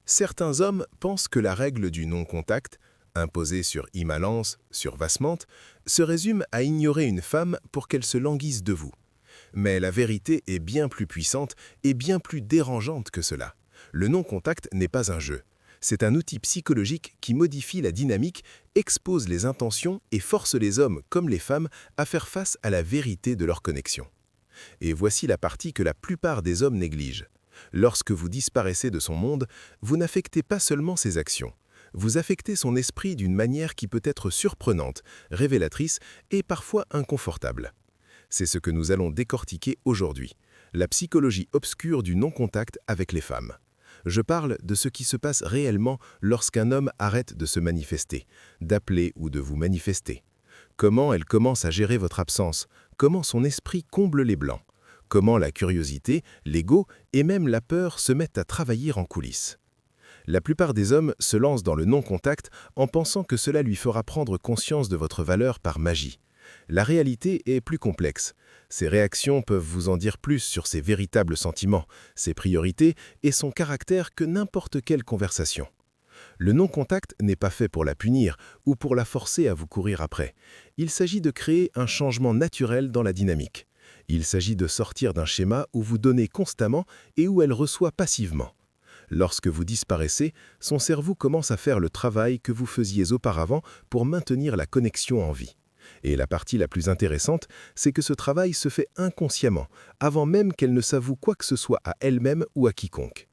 Certains hommes pensent que la règle du non-contact, imposée sur Immalence, sur Vassement, se résume à ignorer une femme pour qu'elle se languisse de vous. Mais la vérité est bien plus puissante et bien plus dérangeante que cela. Le non-contact n'est pas un jeu. C'est un outil psychologique qui modifie la dynamique, expose les intentions et force les hommes comme les femmes à faire face à la vérité de leur connexion. Et voici la partie que la plupart des hommes négligent. Lorsque vous disparaissez de son monde, vous n'affectez pas seulement ses actions. Vous affectez son esprit d'une manière qui peut être surprenante, révélatrice et parfois inconfortable. C'est ce que nous allons décortiquer aujourd'hui, la psychologie obscure du non-contact avec les femmes. Je parle de ce qui se passe réellement lorsqu'un homme arrête de se manifester, d'appeler ou de vous manifester. Comment elle commence à gérer votre absence, comment son esprit comble les blancs, comment la curiosité, l'ego et même la peur se mettent à travailler en coulisses. La plupart des hommes se lancent dans le non-contact en pensant que cela lui fera prendre conscience de votre valeur par magie. La réalité est plus complexe. Ses réactions peuvent vous en dire plus sur ses véritables sentiments, ses priorités et son caractère que n'importe quelle conversation. Le non-contact n'est pas fait pour la punir ou pour la forcer à vous courir après. Il s'agit de créer un changement naturel dans la dynamique. Il s'agit de sortir d'un schéma où vous donnez constamment et où elle reçoit passivement. Lorsque vous disparaissez, son cerveau commence à faire le travail que vous faisiez auparavant pour maintenir la connexion en vie. Et la partie la plus intéressante, c'est que ce travail se fait inconsciemment, avant même qu'elle ne s'avoue quoi que ce soit à elle-même ou à quiconque.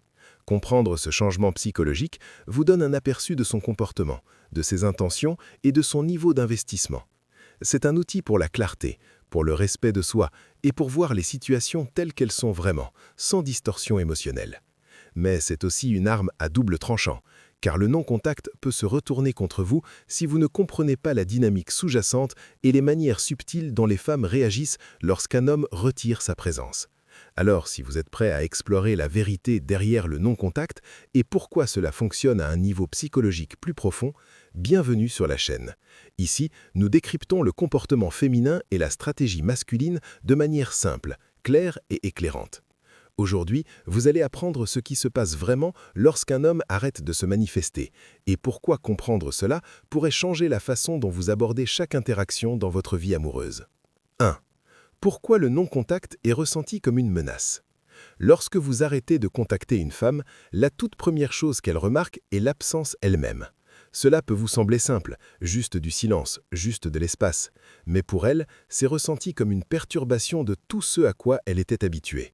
Comprendre ce changement psychologique vous donne un aperçu de son comportement, de ses intentions et de son niveau d'investissement. C'est un outil pour la clarté, pour le respect de soi et pour voir les situations telles qu'elles sont vraiment, sans distorsion émotionnelle. Mais c'est aussi une arme à double tranchant, car le non-contact peut se retourner contre vous si vous ne comprenez pas la dynamique sous-jacente et les manières subtiles dont les femmes réagissent lorsqu'un homme retire sa présence. Alors, si vous êtes prêt à explorer la vérité derrière le non-contact et pourquoi cela fonctionne à un niveau psychologique plus profond, bienvenue sur la chaîne. Ici, nous décryptons le comportement féminin et la stratégie masculine de manière simple, claire et éclairante. Aujourd'hui, vous allez apprendre ce qui se passe vraiment lorsqu'un homme arrête de se manifester et pourquoi comprendre cela pourrait changer la façon dont vous abordez chaque interaction dans votre vie amoureuse. 1. Pourquoi le non-contact est ressenti comme une menace? Lorsque vous arrêtez de contacter une femme, la toute première chose qu'elle remarque est l'absence elle-même. Cela peut vous sembler simple, juste du silence, juste de l'espace, mais pour elle, c'est ressenti comme une perturbation de tout ce à quoi elle était habituée.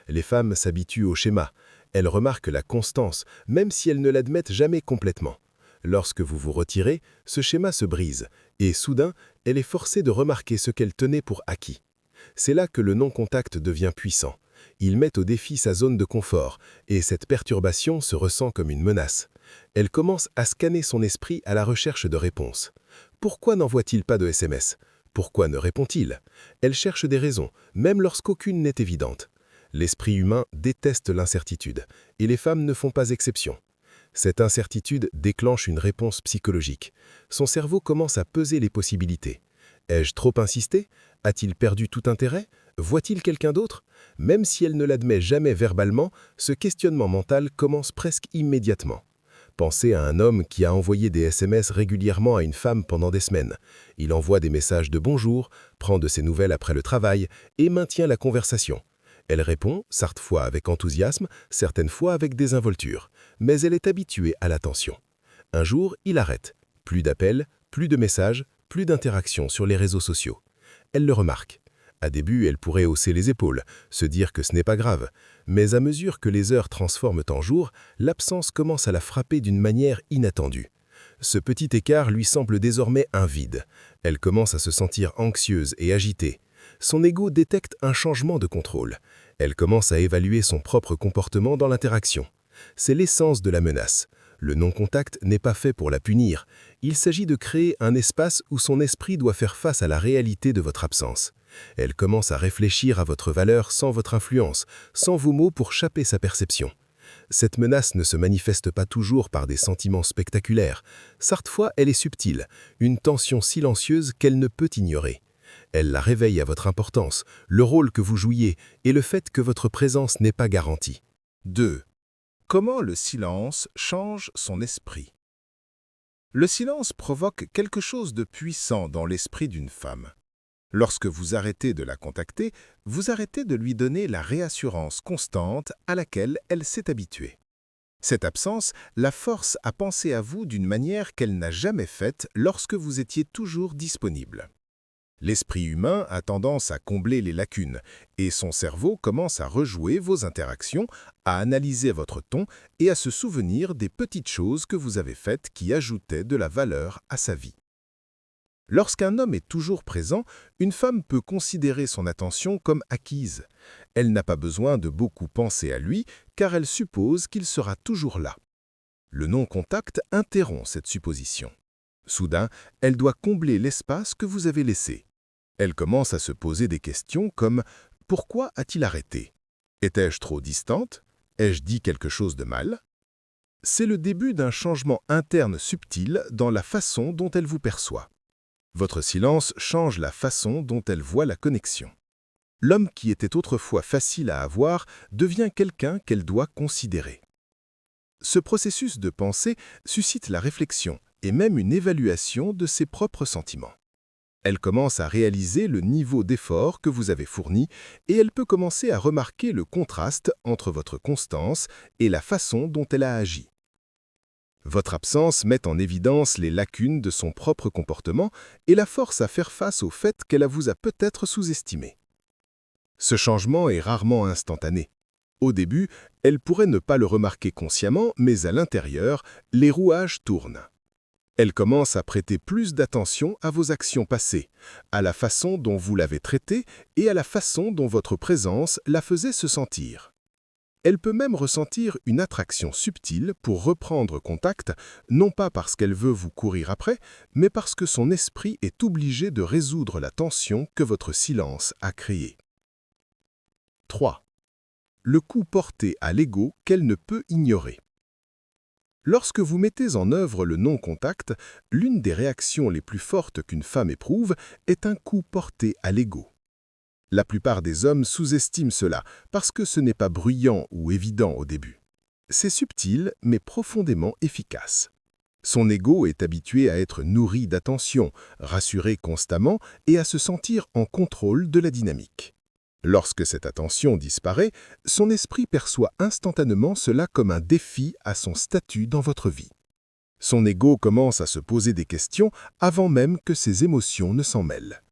Les femmes s'habituent au schéma. Elles remarquent la constance, même si elles ne l'admettent jamais complètement. Lorsque vous vous retirez, ce schéma se brise, et soudain, elle est forcée de remarquer ce qu'elle tenait pour acquis. C'est là que le non-contact devient puissant. Il met au défi sa zone de confort, et cette perturbation se ressent comme une menace. Elle commence à scanner son esprit à la recherche de réponses. Pourquoi n'envoie-t-il pas de SMS? Pourquoi ne répond-il? Elle cherche des raisons, même lorsqu'aucune n'est évidente. L'esprit humain déteste l'incertitude, et les femmes ne font pas exception. Cette incertitude déclenche une réponse psychologique. Son cerveau commence à peser les possibilités. Ai-je trop insisté? A-t-il perdu tout intérêt? Voit-il quelqu'un d'autre? Même si elle ne l'admet jamais verbalement, ce questionnement mental commence presque immédiatement. Pensez à un homme qui a envoyé des SMS régulièrement à une femme pendant des semaines. Il envoie des messages de bonjour, prend de ses nouvelles après le travail et maintient la conversation. Elle répond, certes fois avec enthousiasme, certaines fois avec désinvolture, mais elle est habituée à l'attention. Un jour, il arrête. Plus d'appels, plus de messages, plus d'interactions sur les réseaux sociaux. Elle le remarque. À début, elle pourrait hausser les épaules, se dire que ce n'est pas grave, mais à mesure que les heures transforment en jours, l'absence commence à la frapper d'une manière inattendue. Ce petit écart lui semble désormais un vide. Elle commence à se sentir anxieuse et agitée. Son ego détecte un changement de contrôle. Elle commence à évaluer son propre comportement dans l'interaction. C'est l'essence de la menace. Le non-contact n'est pas fait pour la punir. Il s'agit de créer un espace où son esprit doit faire face à la réalité de votre absence. Elle commence à réfléchir à votre valeur sans votre influence, sans vos mots pour chapper sa perception. Cette menace ne se manifeste pas toujours par des sentiments spectaculaires. Sartfois, elle est subtile, une tension silencieuse qu'elle ne peut ignorer. Elle la réveille à votre importance, le rôle que vous jouiez et le fait que votre présence n'est pas garantie. 2. Comment le silence change son esprit? Le silence provoque quelque chose de puissant dans l'esprit d'une femme. Lorsque vous arrêtez de la contacter, vous arrêtez de lui donner la réassurance constante à laquelle elle s'est habituée. Cette absence la force à penser à vous d'une manière qu'elle n'a jamais faite lorsque vous étiez toujours disponible. L'esprit humain a tendance à combler les lacunes et son cerveau commence à rejouer vos interactions, à analyser votre ton et à se souvenir des petites choses que vous avez faites qui ajoutaient de la valeur à sa vie. Lorsqu'un homme est toujours présent, une femme peut considérer son attention comme acquise. Elle n'a pas besoin de beaucoup penser à lui car elle suppose qu'il sera toujours là. Le non-contact interrompt cette supposition. Soudain, elle doit combler l'espace que vous avez laissé. Elle commence à se poser des questions comme « Pourquoi a-t-il arrêté? Étais-je trop distante? Ai-je dit quelque chose de mal ?» C'est le début d'un changement interne subtil dans la façon dont elle vous perçoit. Votre silence change la façon dont elle voit la connexion. L'homme qui était autrefois facile à avoir devient quelqu'un qu'elle doit considérer. Ce processus de pensée suscite la réflexion et même une évaluation de ses propres sentiments. Elle commence à réaliser le niveau d'effort que vous avez fourni et elle peut commencer à remarquer le contraste entre votre constance et la façon dont elle a agi. Votre absence met en évidence les lacunes de son propre comportement et la force à faire face au fait qu'elle vous a peut-être sous-estimé. Ce changement est rarement instantané. Au début, elle pourrait ne pas le remarquer consciemment, mais à l'intérieur, les rouages tournent. Elle commence à prêter plus d'attention à vos actions passées, à la façon dont vous l'avez traitée et à la façon dont votre présence la faisait se sentir. Elle peut même ressentir une attraction subtile pour reprendre contact, non pas parce qu'elle veut vous courir après, mais parce que son esprit est obligé de résoudre la tension que votre silence a créée. 3. Le coup porté à l'ego qu'elle ne peut ignorer. Lorsque vous mettez en œuvre le non-contact, l'une des réactions les plus fortes qu'une femme éprouve est un coup porté à l'ego. La plupart des hommes sous-estiment cela parce que ce n'est pas bruyant ou évident au début. C'est subtil mais profondément efficace. Son ego est habitué à être nourri d'attention, rassuré constamment et à se sentir en contrôle de la dynamique. Lorsque cette attention disparaît, son esprit perçoit instantanément cela comme un défi à son statut dans votre vie. Son ego commence à se poser des questions avant même que ses émotions ne s'en mêlent.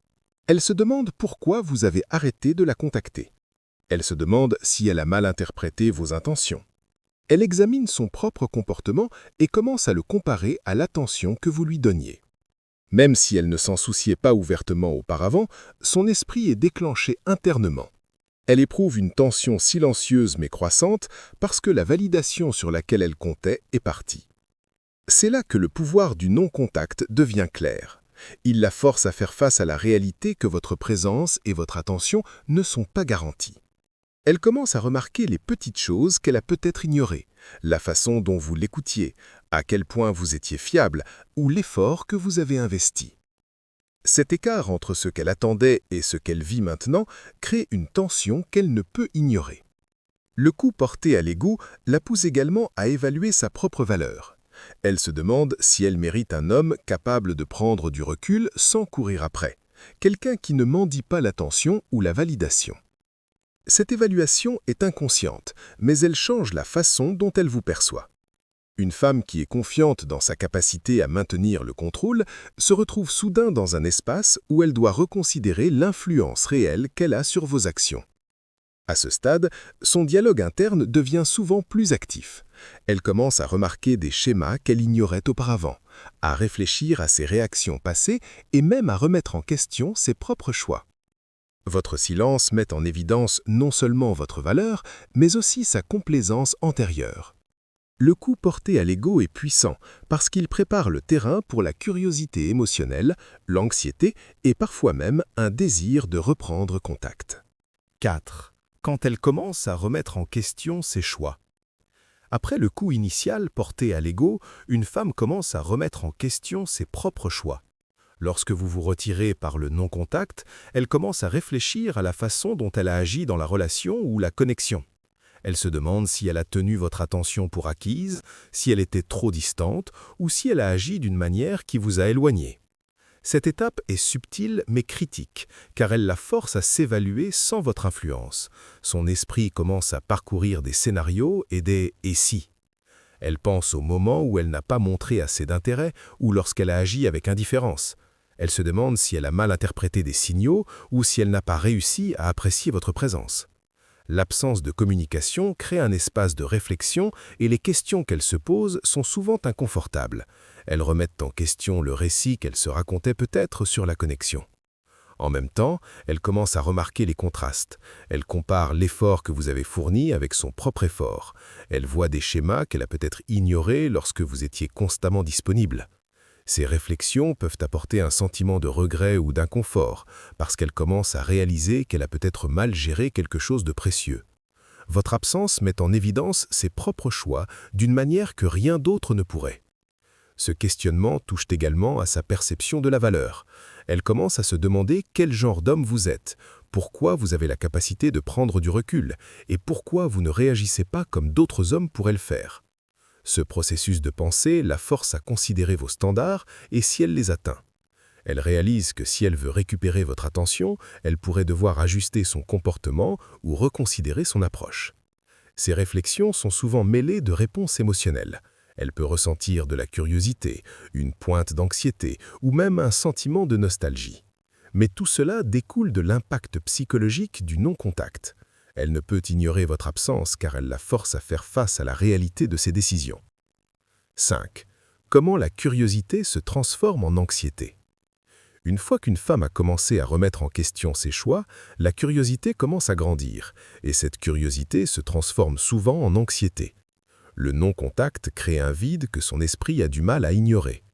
Elle se demande pourquoi vous avez arrêté de la contacter. Elle se demande si elle a mal interprété vos intentions. Elle examine son propre comportement et commence à le comparer à l'attention que vous lui donniez. Même si elle ne s'en souciait pas ouvertement auparavant, son esprit est déclenché internement. Elle éprouve une tension silencieuse mais croissante parce que la validation sur laquelle elle comptait est partie. C'est là que le pouvoir du non-contact devient clair. Il la force à faire face à la réalité que votre présence et votre attention ne sont pas garanties. Elle commence à remarquer les petites choses qu'elle a peut-être ignorées, la façon dont vous l'écoutiez, à quel point vous étiez fiable ou l'effort que vous avez investi. Cet écart entre ce qu'elle attendait et ce qu'elle vit maintenant crée une tension qu'elle ne peut ignorer. Le coup porté à l'ego la pousse également à évaluer sa propre valeur. Elle se demande si elle mérite un homme capable de prendre du recul sans courir après, quelqu'un qui ne mendie pas l'attention ou la validation. Cette évaluation est inconsciente, mais elle change la façon dont elle vous perçoit. Une femme qui est confiante dans sa capacité à maintenir le contrôle se retrouve soudain dans un espace où elle doit reconsidérer l'influence réelle qu'elle a sur vos actions. À ce stade, son dialogue interne devient souvent plus actif. Elle commence à remarquer des schémas qu'elle ignorait auparavant, à réfléchir à ses réactions passées et même à remettre en question ses propres choix. Votre silence met en évidence non seulement votre valeur, mais aussi sa complaisance antérieure. Le coup porté à l'ego est puissant parce qu'il prépare le terrain pour la curiosité émotionnelle, l'anxiété et parfois même un désir de reprendre contact. 4. Quand elle commence à remettre en question ses choix. Après le coup initial porté à l'ego, une femme commence à remettre en question ses propres choix. Lorsque vous vous retirez par le non-contact, elle commence à réfléchir à la façon dont elle a agi dans la relation ou la connexion. Elle se demande si elle a tenu votre attention pour acquise, si elle était trop distante ou si elle a agi d'une manière qui vous a éloigné. Cette étape est subtile mais critique, car elle la force à s'évaluer sans votre influence. Son esprit commence à parcourir des scénarios et des « et si ». Elle pense au moment où elle n'a pas montré assez d'intérêt ou lorsqu'elle a agi avec indifférence. Elle se demande si elle a mal interprété des signaux ou si elle n'a pas réussi à apprécier votre présence. L'absence de communication crée un espace de réflexion et les questions qu'elle se pose sont souvent inconfortables. Elles remettent en question le récit qu'elle se racontait peut-être sur la connexion. En même temps, elle commence à remarquer les contrastes. Elle compare l'effort que vous avez fourni avec son propre effort. Elle voit des schémas qu'elle a peut-être ignorés lorsque vous étiez constamment disponible. Ces réflexions peuvent apporter un sentiment de regret ou d'inconfort, parce qu'elle commence à réaliser qu'elle a peut-être mal géré quelque chose de précieux. Votre absence met en évidence ses propres choix d'une manière que rien d'autre ne pourrait. Ce questionnement touche également à sa perception de la valeur. Elle commence à se demander quel genre d'homme vous êtes, pourquoi vous avez la capacité de prendre du recul, et pourquoi vous ne réagissez pas comme d'autres hommes pourraient le faire. Ce processus de pensée la force à considérer vos standards et si elle les atteint. Elle réalise que si elle veut récupérer votre attention, elle pourrait devoir ajuster son comportement ou reconsidérer son approche. Ces réflexions sont souvent mêlées de réponses émotionnelles. Elle peut ressentir de la curiosité, une pointe d'anxiété ou même un sentiment de nostalgie. Mais tout cela découle de l'impact psychologique du non-contact. Elle ne peut ignorer votre absence car elle la force à faire face à la réalité de ses décisions. 5. Comment la curiosité se transforme en anxiété. Une fois qu'une femme a commencé à remettre en question ses choix, la curiosité commence à grandir, et cette curiosité se transforme souvent en anxiété. Le non-contact crée un vide que son esprit a du mal à ignorer.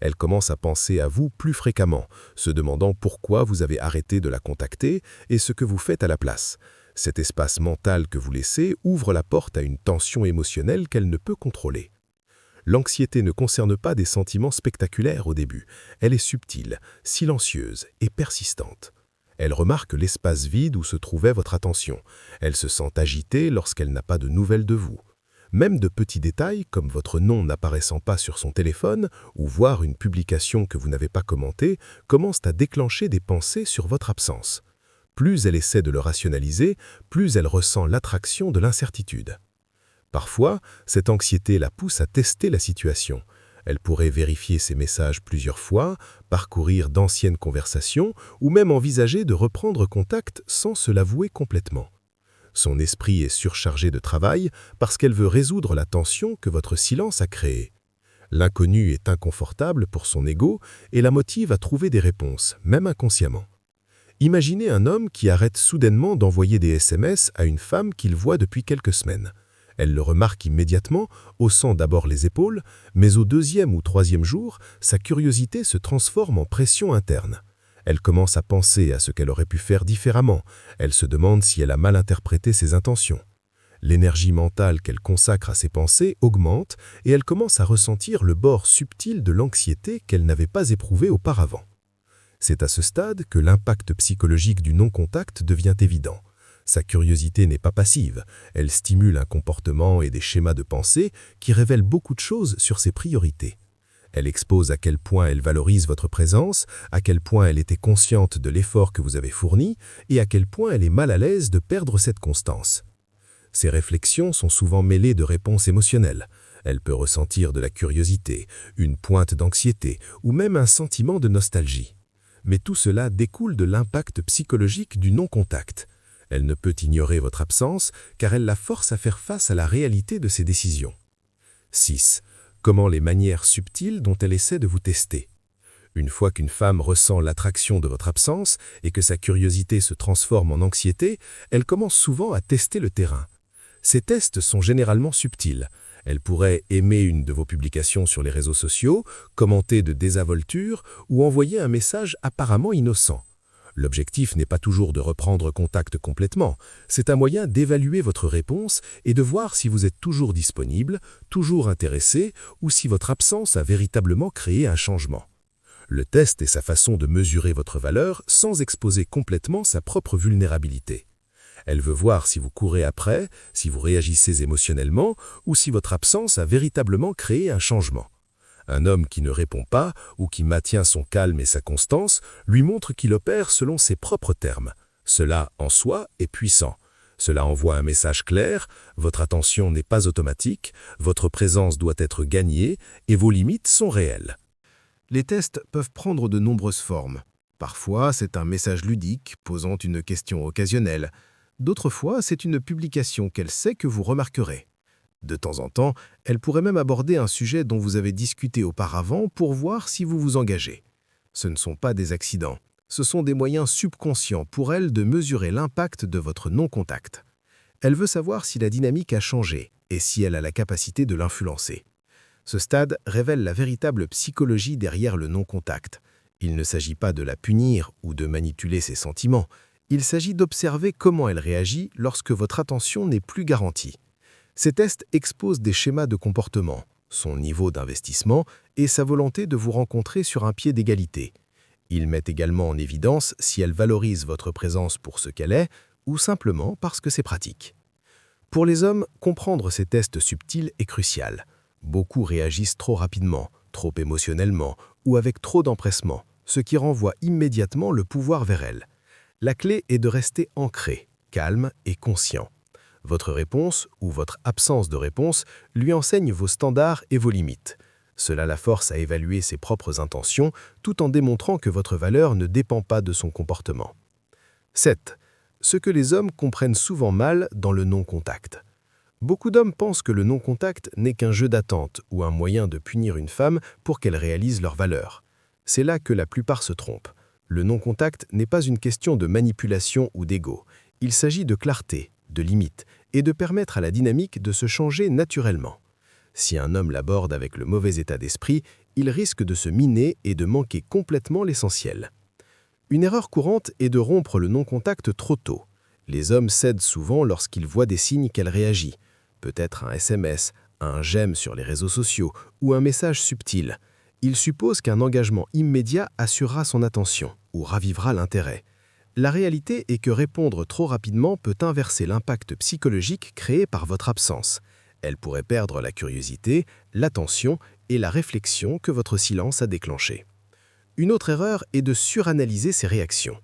Elle commence à penser à vous plus fréquemment, se demandant pourquoi vous avez arrêté de la contacter et ce que vous faites à la place. Cet espace mental que vous laissez ouvre la porte à une tension émotionnelle qu'elle ne peut contrôler. L'anxiété ne concerne pas des sentiments spectaculaires au début. Elle est subtile, silencieuse et persistante. Elle remarque l'espace vide où se trouvait votre attention. Elle se sent agitée lorsqu'elle n'a pas de nouvelles de vous. Même de petits détails comme votre nom n'apparaissant pas sur son téléphone ou voir une publication que vous n'avez pas commentée commencent à déclencher des pensées sur votre absence. Plus elle essaie de le rationaliser, plus elle ressent l'attraction de l'incertitude. Parfois, cette anxiété la pousse à tester la situation. Elle pourrait vérifier ses messages plusieurs fois, parcourir d'anciennes conversations ou même envisager de reprendre contact sans se l'avouer complètement. Son esprit est surchargé de travail parce qu'elle veut résoudre la tension que votre silence a créée. L'inconnu est inconfortable pour son ego et la motive à trouver des réponses, même inconsciemment. Imaginez un homme qui arrête soudainement d'envoyer des SMS à une femme qu'il voit depuis quelques semaines. Elle le remarque immédiatement, haussant d'abord les épaules, mais au deuxième ou troisième jour, sa curiosité se transforme en pression interne. Elle commence à penser à ce qu'elle aurait pu faire différemment. Elle se demande si elle a mal interprété ses intentions. L'énergie mentale qu'elle consacre à ses pensées augmente et elle commence à ressentir le bord subtil de l'anxiété qu'elle n'avait pas éprouvé auparavant. C'est à ce stade que l'impact psychologique du non-contact devient évident. Sa curiosité n'est pas passive, elle stimule un comportement et des schémas de pensée qui révèlent beaucoup de choses sur ses priorités. Elle expose à quel point elle valorise votre présence, à quel point elle était consciente de l'effort que vous avez fourni et à quel point elle est mal à l'aise de perdre cette constance. Ces réflexions sont souvent mêlées de réponses émotionnelles. Elle peut ressentir de la curiosité, une pointe d'anxiété ou même un sentiment de nostalgie. Mais tout cela découle de l'impact psychologique du non-contact. Elle ne peut ignorer votre absence car elle la force à faire face à la réalité de ses décisions. 6. Comment les manières subtiles dont elle essaie de vous tester. Une fois qu'une femme ressent l'attraction de votre absence et que sa curiosité se transforme en anxiété, elle commence souvent à tester le terrain. Ces tests sont généralement subtils. Elle pourrait aimer une de vos publications sur les réseaux sociaux, commenter de désinvolture ou envoyer un message apparemment innocent. L'objectif n'est pas toujours de reprendre contact complètement, c'est un moyen d'évaluer votre réponse et de voir si vous êtes toujours disponible, toujours intéressé ou si votre absence a véritablement créé un changement. Le test est sa façon de mesurer votre valeur sans exposer complètement sa propre vulnérabilité. Elle veut voir si vous courez après, si vous réagissez émotionnellement ou si votre absence a véritablement créé un changement. Un homme qui ne répond pas ou qui maintient son calme et sa constance lui montre qu'il opère selon ses propres termes. Cela, en soi, est puissant. Cela envoie un message clair, votre attention n'est pas automatique, votre présence doit être gagnée et vos limites sont réelles. Les tests peuvent prendre de nombreuses formes. Parfois, c'est un message ludique posant une question occasionnelle. D'autres fois, c'est une publication qu'elle sait que vous remarquerez. De temps en temps, elle pourrait même aborder un sujet dont vous avez discuté auparavant pour voir si vous vous engagez. Ce ne sont pas des accidents. Ce sont des moyens subconscients pour elle de mesurer l'impact de votre non-contact. Elle veut savoir si la dynamique a changé et si elle a la capacité de l'influencer. Ce stade révèle la véritable psychologie derrière le non-contact. Il ne s'agit pas de la punir ou de manipuler ses sentiments. Il s'agit d'observer comment elle réagit lorsque votre attention n'est plus garantie. Ces tests exposent des schémas de comportement, son niveau d'investissement et sa volonté de vous rencontrer sur un pied d'égalité. Ils mettent également en évidence si elle valorise votre présence pour ce qu'elle est ou simplement parce que c'est pratique. Pour les hommes, comprendre ces tests subtils est crucial. Beaucoup réagissent trop rapidement, trop émotionnellement ou avec trop d'empressement, ce qui renvoie immédiatement le pouvoir vers elle. La clé est de rester ancré, calme et conscient. Votre réponse ou votre absence de réponse lui enseigne vos standards et vos limites. Cela la force à évaluer ses propres intentions tout en démontrant que votre valeur ne dépend pas de son comportement. 7. Ce que les hommes comprennent souvent mal dans le non-contact. Beaucoup d'hommes pensent que le non-contact n'est qu'un jeu d'attente ou un moyen de punir une femme pour qu'elle réalise leur valeur. C'est là que la plupart se trompent. Le non-contact n'est pas une question de manipulation ou d'ego. Il s'agit de clarté, de limites, et de permettre à la dynamique de se changer naturellement. Si un homme l'aborde avec le mauvais état d'esprit, il risque de se miner et de manquer complètement l'essentiel. Une erreur courante est de rompre le non-contact trop tôt. Les hommes cèdent souvent lorsqu'ils voient des signes qu'elle réagit. Peut-être un SMS, un j'aime sur les réseaux sociaux ou un message subtil. Ils supposent qu'un engagement immédiat assurera son attention ou ravivera l'intérêt. La réalité est que répondre trop rapidement peut inverser l'impact psychologique créé par votre absence. Elle pourrait perdre la curiosité, l'attention et la réflexion que votre silence a déclenché. Une autre erreur est de suranalyser ses réactions.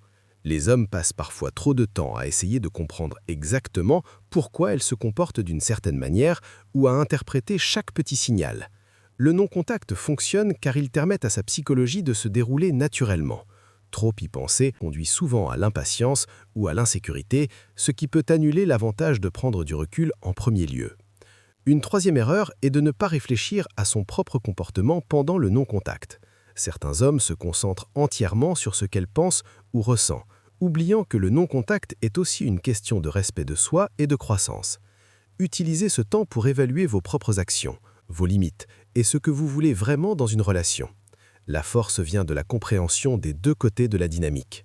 Les hommes passent parfois trop de temps à essayer de comprendre exactement pourquoi elle se comporte d'une certaine manière ou à interpréter chaque petit signal. Le non-contact fonctionne car il permet à sa psychologie de se dérouler naturellement. Trop y penser conduit souvent à l'impatience ou à l'insécurité, ce qui peut annuler l'avantage de prendre du recul en premier lieu. Une troisième erreur est de ne pas réfléchir à son propre comportement pendant le non-contact. Certains hommes se concentrent entièrement sur ce qu'elle pense ou ressent, oubliant que le non-contact est aussi une question de respect de soi et de croissance. Utilisez ce temps pour évaluer vos propres actions, vos limites et ce que vous voulez vraiment dans une relation. La force vient de la compréhension des deux côtés de la dynamique.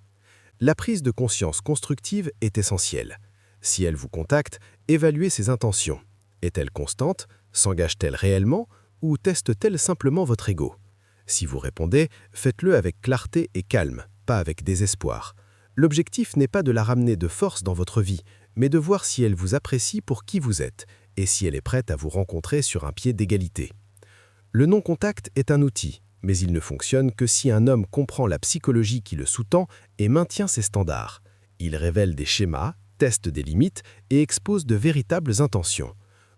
La prise de conscience constructive est essentielle. Si elle vous contacte, évaluez ses intentions. Est-elle constante? S'engage-t-elle réellement? Ou teste-t-elle simplement votre ego? Si vous répondez, faites-le avec clarté et calme, pas avec désespoir. L'objectif n'est pas de la ramener de force dans votre vie, mais de voir si elle vous apprécie pour qui vous êtes et si elle est prête à vous rencontrer sur un pied d'égalité. Le non-contact est un outil, mais il ne fonctionne que si un homme comprend la psychologie qui le sous-tend et maintient ses standards. Il révèle des schémas, teste des limites et expose de véritables intentions.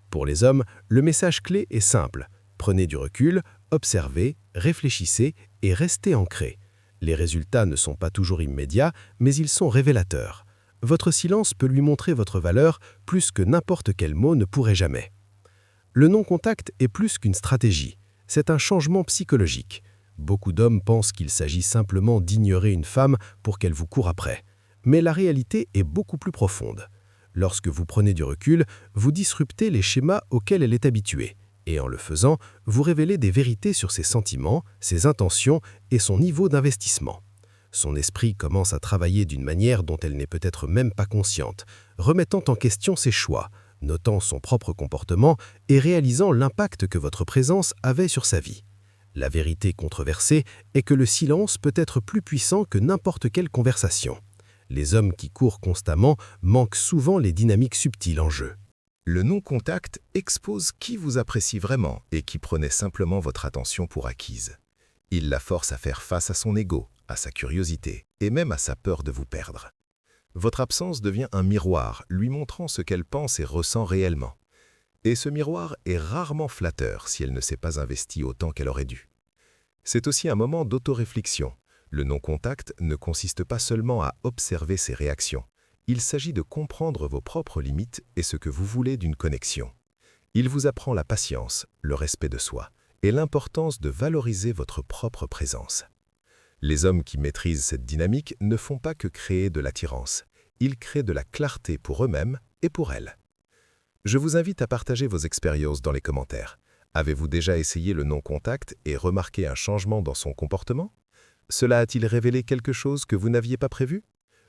Pour les hommes, le message clé est simple. Prenez du recul, observez, réfléchissez et restez ancrés. Les résultats ne sont pas toujours immédiats, mais ils sont révélateurs. Votre silence peut lui montrer votre valeur plus que n'importe quel mot ne pourrait jamais. Le non-contact est plus qu'une stratégie. C'est un changement psychologique. Beaucoup d'hommes pensent qu'il s'agit simplement d'ignorer une femme pour qu'elle vous court après. Mais la réalité est beaucoup plus profonde. Lorsque vous prenez du recul, vous disruptez les schémas auxquels elle est habituée. Et en le faisant, vous révélez des vérités sur ses sentiments, ses intentions et son niveau d'investissement. Son esprit commence à travailler d'une manière dont elle n'est peut-être même pas consciente, remettant en question ses choix, notant son propre comportement et réalisant l'impact que votre présence avait sur sa vie. La vérité controversée est que le silence peut être plus puissant que n'importe quelle conversation. Les hommes qui courent constamment manquent souvent les dynamiques subtiles en jeu. Le non-contact expose qui vous apprécie vraiment et qui prenait simplement votre attention pour acquise. Il la force à faire face à son ego, à sa curiosité et même à sa peur de vous perdre. Votre absence devient un miroir lui montrant ce qu'elle pense et ressent réellement. Et ce miroir est rarement flatteur si elle ne s'est pas investie autant qu'elle aurait dû. C'est aussi un moment d'autoréflexion. Le non-contact ne consiste pas seulement à observer ses réactions. Il s'agit de comprendre vos propres limites et ce que vous voulez d'une connexion. Il vous apprend la patience, le respect de soi et l'importance de valoriser votre propre présence. Les hommes qui maîtrisent cette dynamique ne font pas que créer de l'attirance. Ils créent de la clarté pour eux-mêmes et pour elles. Je vous invite à partager vos expériences dans les commentaires. Avez-vous déjà essayé le non-contact et remarqué un changement dans son comportement? Cela a-t-il révélé quelque chose que vous n'aviez pas prévu?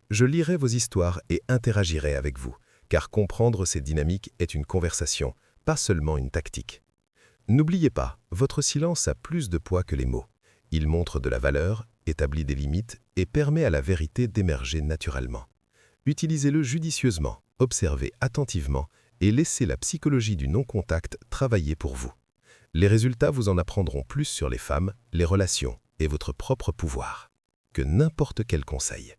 Je lirai vos histoires et interagirai avec vous, car comprendre ces dynamiques est une conversation, pas seulement une tactique. N'oubliez pas, votre silence a plus de poids que les mots. Il montre de la valeur, établit des limites et permet à la vérité d'émerger naturellement. Utilisez-le judicieusement, observez attentivement et laissez la psychologie du non-contact travailler pour vous. Les résultats vous en apprendront plus sur les femmes, les relations et votre propre pouvoir que n'importe quel conseil.